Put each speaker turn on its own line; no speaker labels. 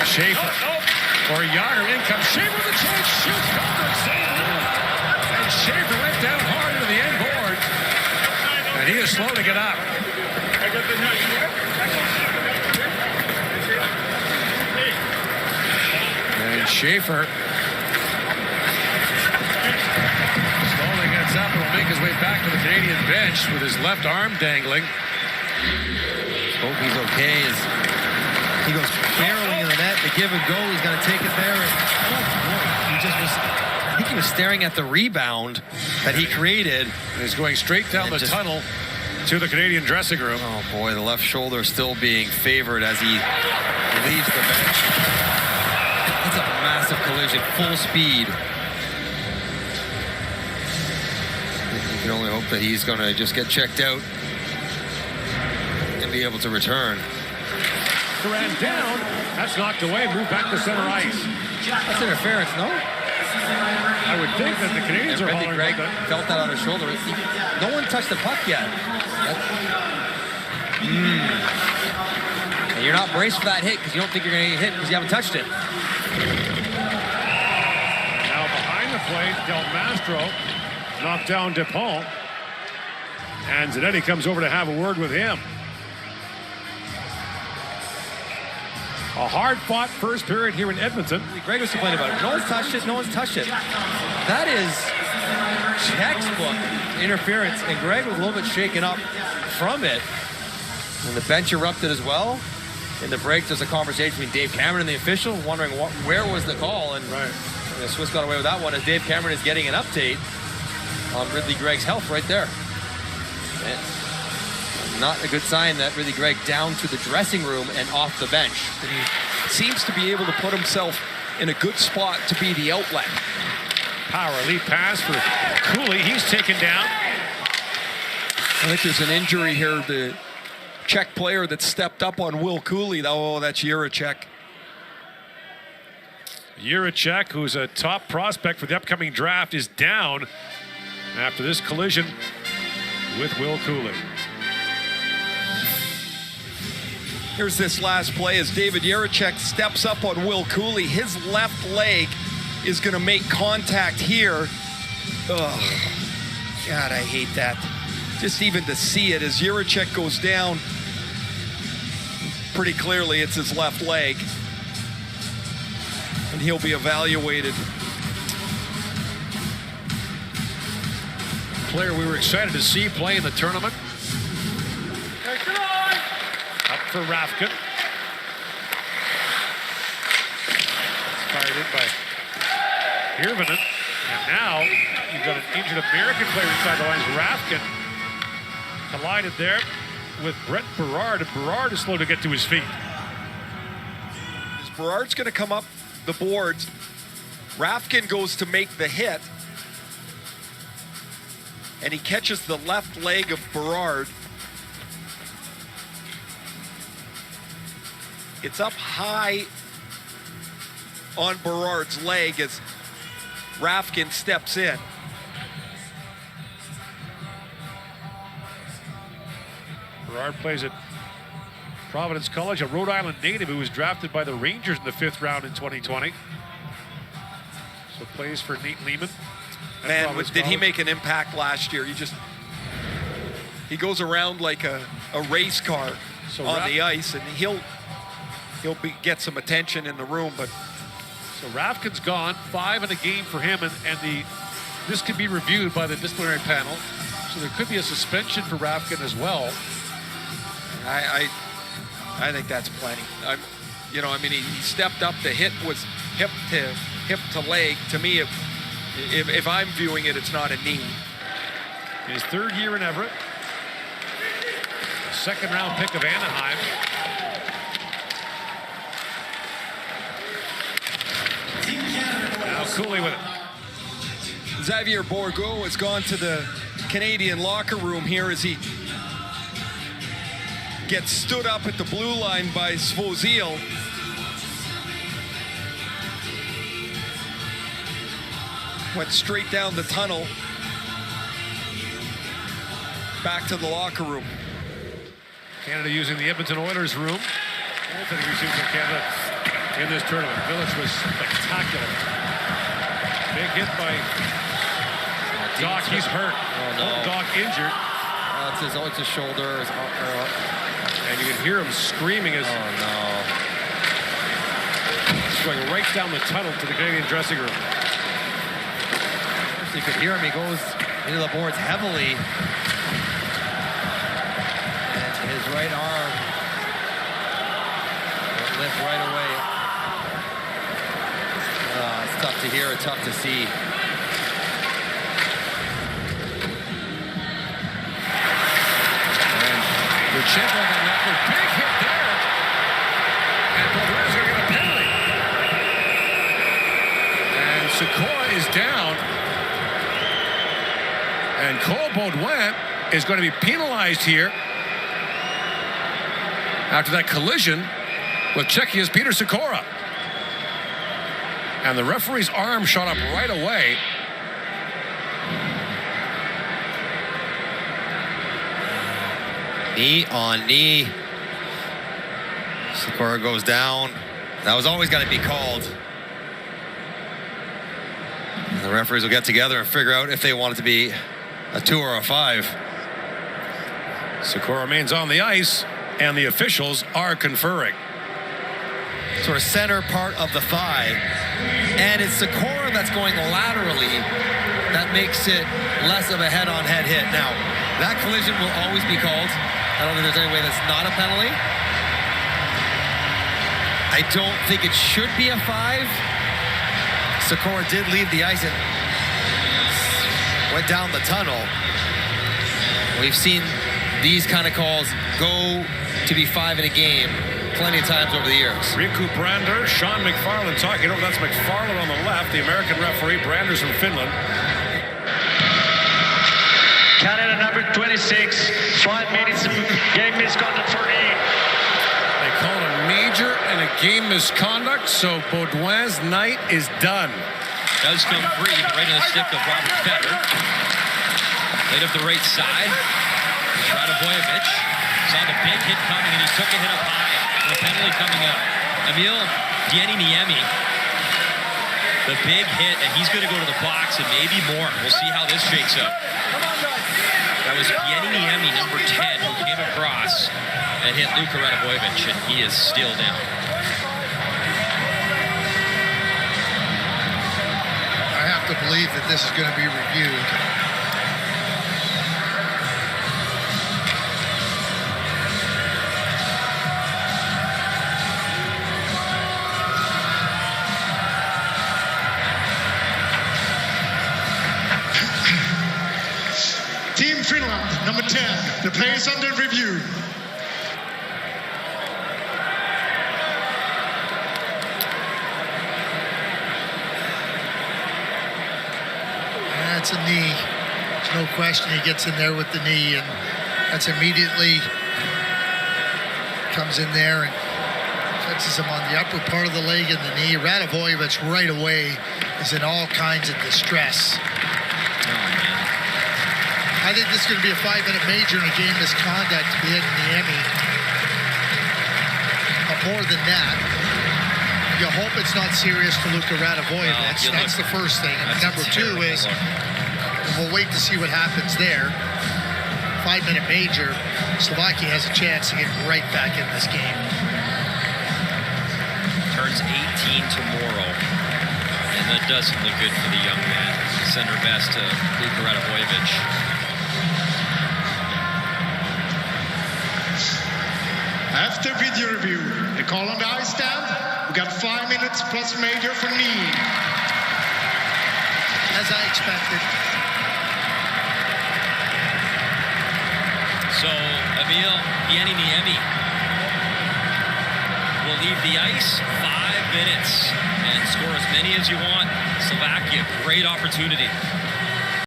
Schaefer. For Yarder, in comes Schaefer with a chance. Shoots, Goldberg saved it. And Schaefer went down hard into the end board. And he is slow to get up. And Schaefer slowly gets up and will make his way back to the Canadian bench with his left arm dangling.
Hope he's okay. He goes barreling in the net. The give and go. He's going to take it there. He just was. I think he was staring at the rebound that he created.
And he's going straight down the tunnel to the Canadian dressing room.
Oh boy, the left shoulder still being favored as he leaves the bench. That's a massive collision, full speed. You can only hope that he's going to just get checked out and be able to return.
Ran down. That's knocked away. Moved back to center ice.
That's interference, no?
I would think that the Canadians are hollering
Greig
about that.
felt that on his shoulder. No one touched the puck yet. And you're not braced for that hit because you don't think you're going to get hit because you haven't touched it.
Now behind the plate, Del Mastro knocked down DePaul. And Zanetti comes over to have a word with him. A hard-fought first period here in Edmonton.
Greig was complaining about it. No one's touched it. No one's touched it. That is textbook interference, and Greig was a little bit shaken up from it. And the bench erupted as well. In the break, there's a conversation between Dave Cameron and the official, wondering where was the call. And the Swiss got away with that one as Dave Cameron is getting an update on Ridley Greig's health right there. And not a good sign that Ridley Greig down to the dressing room and off the bench.
And he seems to be able to put himself in a good spot to be the outlet.
Power lead pass for Cooley. He's taken down.
I think there's an injury here. The Czech player that stepped up on Will Cooley. Oh, that's Jiricek.
Jiricek, who's a top prospect for the upcoming draft, is down after this collision with Will Cooley.
Here's this last play as David Jiricek steps up on Will Cooley. His left leg is going to make contact here. Ugh. God, I hate that. Just even to see it as Jiricek goes down, pretty clearly it's his left leg. And he'll be evaluated.
Player we were excited to see play in the tournament. Up for Rafkin. Fired in by Hirvonen. And now you've got an injured American player inside the lines. Rafkin collided there with Brett Berard, and Berard is slow to get to his feet.
As Berard's going to come up the boards, Rafkin goes to make the hit, and he catches the left leg of Berard. It's up high on Berard's leg as Rafkin steps in.
Berard plays at Providence College, a Rhode Island native who was drafted by the Rangers in the 5th round in 2020. So plays for Nate Lehman.
Man, did he make an impact last year? He goes around like a race car on the ice, and he'll get some attention in the room. But
so Rafkin's gone, 5 in a game for him, and this could be reviewed by the disciplinary panel. So there could be a suspension for Rafkin as well.
I think that's plenty. He stepped up. The hit was hip to leg. To me, if I'm viewing it, it's not a knee.
His 3rd year in Everett. 2nd round pick of Anaheim. Now Cooley with it.
Xavier Bourgault has gone to the Canadian locker room here as he gets stood up at the blue line by Svozil. Went straight down the tunnel, back to the locker room.
Canada using the Edmonton Oilers room. Colton resumes in Canada. in this tournament. Village was spectacular. Big hit by Dach. He's hurt.
Oh, no.
Colton Dach injured.
It's his shoulder.
And you can hear him screaming as
Oh, no.
he's going right down the tunnel to the Canadian dressing room.
You could hear him. He goes into the boards heavily. And his right arm will lift right away. It's tough to hear. It's tough to see.
Jiricek on the net with big hit there. And Baudouin's going to get a penalty. And Sikora is down. And Cole Baudouin is going to be penalized here after that collision with Czechia's Petr Sikora. And the referee's arm shot up right away.
Knee on knee. Sikora goes down. That was always going to be called. And the referees will get together and figure out if they want it to be a 2 or a 5.
Sikora remains on the ice, and the officials are conferring.
Sort of center part of the thigh. And it's Sikora that's going laterally that makes it less of a head-on-head hit. Now, that collision will always be called. I don't think there's any way that's not a penalty. I don't think it should be a 5. Sikora did leave the ice and went down the tunnel. We've seen these kind of calls go to be 5 in a game plenty of times over the years.
Riku Brander, Sean McFarland talking over. That's McFarland on the left, the American referee. Brander's from Finland.
Canada number 26, 5 minutes game misconduct for E.
They call it a major and a game misconduct, so Baudouin's night is done.
Does come free, right in the stick of Robert Petr. Played up the right side. Radivojevic saw the big hit coming, and he took a hit up high. The penalty coming up. Emil Niemi. The big hit, and he's going to go to the box and maybe more. We'll see how this shakes up. That was Niemi, number 10, who came across and hit Luka Radivojevic, and he is still down.
I have to believe that this is going to be reviewed.
Team Finland, number 10. The play is under review.
That's a knee. There's no question he gets in there with the knee, and that's immediately comes in there and touches him on the upper part of the leg and the knee. Radivojevic right away is in all kinds of distress. I think this is going to be a 5-minute major in a game misconduct to be hitting Niemi. But more than that, you hope it's not serious to Luka Radivojevic. That's the first thing. And number 2 is, we'll wait to see what happens there. 5-minute major, Slovakia has a chance to get right back in this game.
Turns 18 tomorrow, and that doesn't look good for the young man. Send our best to Luka Radivojevic.
After video review, the call on the ice stand. We got 5 minutes plus major for knee.
As I expected.
So, Emil Niemi will leave the ice 5 minutes and score as many as you want. Slovakia, great opportunity.